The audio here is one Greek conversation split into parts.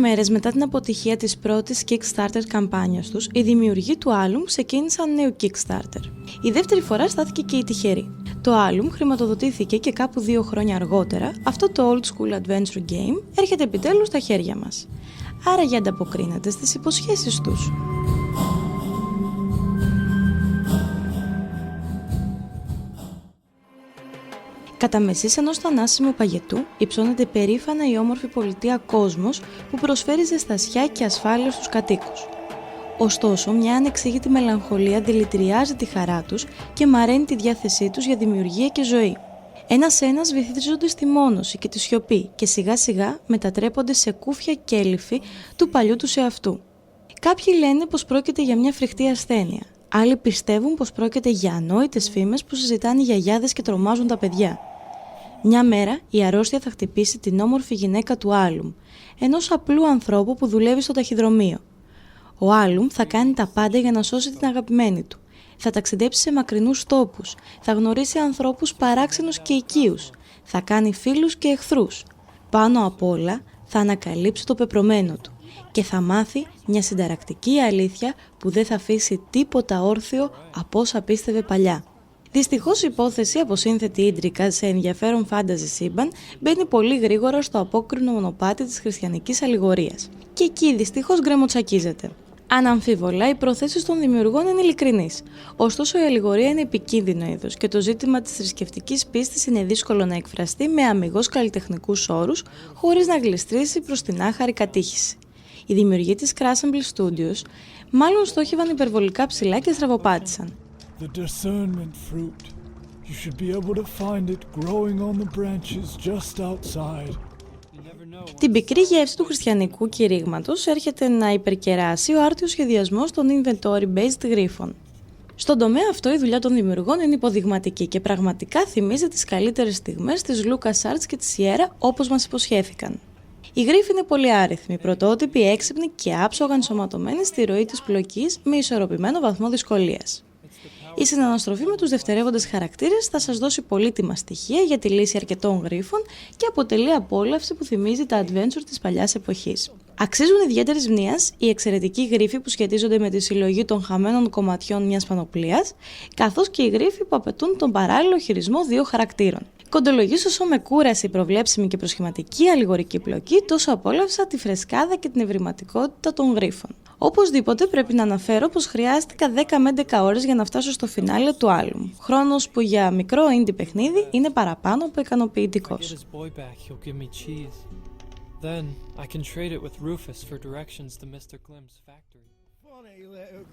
μέρες μετά την αποτυχία της πρώτης Kickstarter καμπάνιας τους, οι δημιουργοί του Allum ξεκίνησαν νέο Kickstarter. Η δεύτερη φορά στάθηκε και η τυχερή. Το Allum χρηματοδοτήθηκε και κάπου 2 χρόνια αργότερα, αυτό το old school adventure game έρχεται επιτέλους στα χέρια μας. Άρα για ανταποκρίνεται στις υποσχέσεις τους. Κατά μεσής ενός θανάσιμου παγετού υψώνεται περήφανα η όμορφη πολιτεία Κόσμος που προσφέρει ζεστασιά και ασφάλεια στους κατοίκους. Ωστόσο, μια ανεξήγητη μελαγχολία δηλητηριάζει τη χαρά τους και μαραίνει τη διάθεσή τους για δημιουργία και ζωή. Ένας-ένας βυθίζονται στη μόνωση και τη σιωπή και σιγά σιγά μετατρέπονται σε κούφια κέλυφη του παλιού τους εαυτού. Κάποιοι λένε πως πρόκειται για μια φρικτή ασθένεια. Άλλοι πιστεύουν πως πρόκειται για ανόητες φήμες που συζητάνε οι γιαγιάδες και τρομάζουν τα παιδιά. Μια μέρα η αρρώστια θα χτυπήσει την όμορφη γυναίκα του Allum, ενός απλού ανθρώπου που δουλεύει στο ταχυδρομείο. Ο Allum θα κάνει τα πάντα για να σώσει την αγαπημένη του. Θα ταξιδέψει σε μακρινούς τόπους, θα γνωρίσει ανθρώπους παράξενους και οικείους, θα κάνει φίλους και εχθρούς. Πάνω απ' όλα θα ανακαλύψει το πεπρωμένο του και θα μάθει μια συνταρακτική αλήθεια που δεν θα αφήσει τίποτα όρθιο από όσα πίστευε παλιά. Δυστυχώς η υπόθεση από σύνθετη ίντρικα σε ενδιαφέρον φάνταζι σύμπαν μπαίνει πολύ γρήγορα στο απόκρινο μονοπάτι της χριστιανικής αλληγορίας. Και εκεί δυστυχώς γκρεμοτσακίζεται. Αναμφίβολα, οι προθέσεις των δημιουργών είναι ειλικρινείς. Ωστόσο, η αλληγορία είναι επικίνδυνο είδος και το ζήτημα της θρησκευτικής πίστης είναι δύσκολο να εκφραστεί με αμιγώς καλλιτεχνικούς όρους, χωρίς να γλιστρήσει προς την άχαρη κατήχηση. Οι δημιουργοί της Crassemble Studios μάλλον στόχευαν υπερβολικά ψηλά και στραβοπάτησαν. The discernment fruit. You should be able to find it growing on the branches just outside. Την πικρή γεύση του χριστιανικού κηρύγματος έρχεται να υπερκεράσει ο άρτιος σχεδιασμός των inventory-based γρίφων. Στον τομέα αυτό η δουλειά των δημιουργών είναι υποδειγματική και πραγματικά θυμίζει τις καλύτερες στιγμές της LucasArts και της Sierra όπως μας υποσχέθηκαν. Οι γρίφοι είναι πολύ άριθμοι, πρωτότυποι, έξυπνοι και άψογα ενσωματωμένοι στη ροή της πλοκής με ισορροπημένο βαθμό δυσκολίας. Η συναναστροφή με τους δευτερεύοντες χαρακτήρες θα σας δώσει πολύτιμα στοιχεία για τη λύση αρκετών γρίφων και αποτελεί απόλαυση που θυμίζει τα adventure της παλιάς εποχής. Αξίζουν ιδιαίτερης μνήας οι εξαιρετικοί γρίφοι που σχετίζονται με τη συλλογή των χαμένων κομματιών μιας πανοπλίας, καθώς και οι γρίφοι που απαιτούν τον παράλληλο χειρισμό 2 χαρακτήρων. Κοντολογής όσο με κούραση, προβλέψιμη και προσχηματική αλληγορική πλοκή, τόσο απόλαυσα τη φρεσκάδα και την ευρηματικότητα των γρίφων. Οπωσδήποτε πρέπει να αναφέρω πως χρειάστηκα 10 με 11 ώρες για να φτάσω στο φινάλε του Allum, χρόνος που για μικρό indie παιχνίδι είναι παραπάνω από ικανοποιητικός.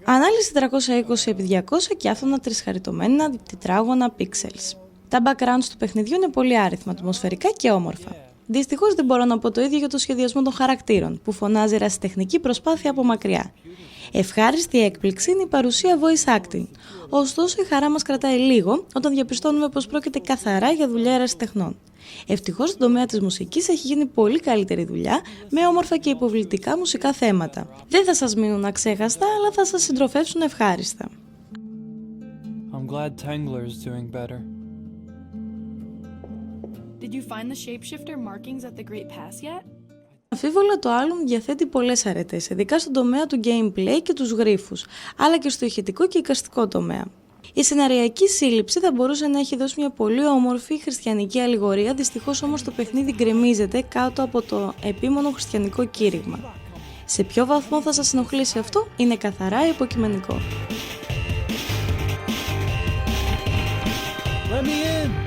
Ανάλυση 320x200 και άφθονα τρισχαριτωμένα τετράγωνα pixels. Τα backgrounds του παιχνιδιού είναι πολύ άριθμα, ατμοσφαιρικά και όμορφα. Δυστυχώς δεν μπορώ να πω το ίδιο για το σχεδιασμό των χαρακτήρων, που φωνάζει ερασιτεχνική προσπάθεια από μακριά. Ευχάριστη έκπληξη είναι η παρουσία voice acting. Ωστόσο, η χαρά μας κρατάει λίγο όταν διαπιστώνουμε πως πρόκειται καθαρά για δουλειά ερασιτεχνών. Ευτυχώς, στον τομέα της μουσικής έχει γίνει πολύ καλύτερη δουλειά με όμορφα και υποβλητικά μουσικά θέματα. Δεν θα σας μείνουν αξέχαστα, αλλά θα σας συντροφεύσουν ευχάριστα. I'm glad Tangler is doing better. Did you find the shapeshifter markings at the Great Pass yet? Αμφίβολα το Allum διαθέτει πολλές αρετές, ειδικά στον τομέα του gameplay και τους γρίφους, αλλά και στο ηχητικό και εικαστικό τομέα. Η σεναριακή σύλληψη θα μπορούσε να έχει δώσει μια πολύ όμορφη χριστιανική αλληγορία, δυστυχώς όμως το παιχνίδι γκρεμίζεται κάτω από το επίμονο χριστιανικό κήρυγμα. Σε ποιο βαθμό θα σας ενοχλήσει αυτό είναι καθαρά υποκειμενικό. Let me in!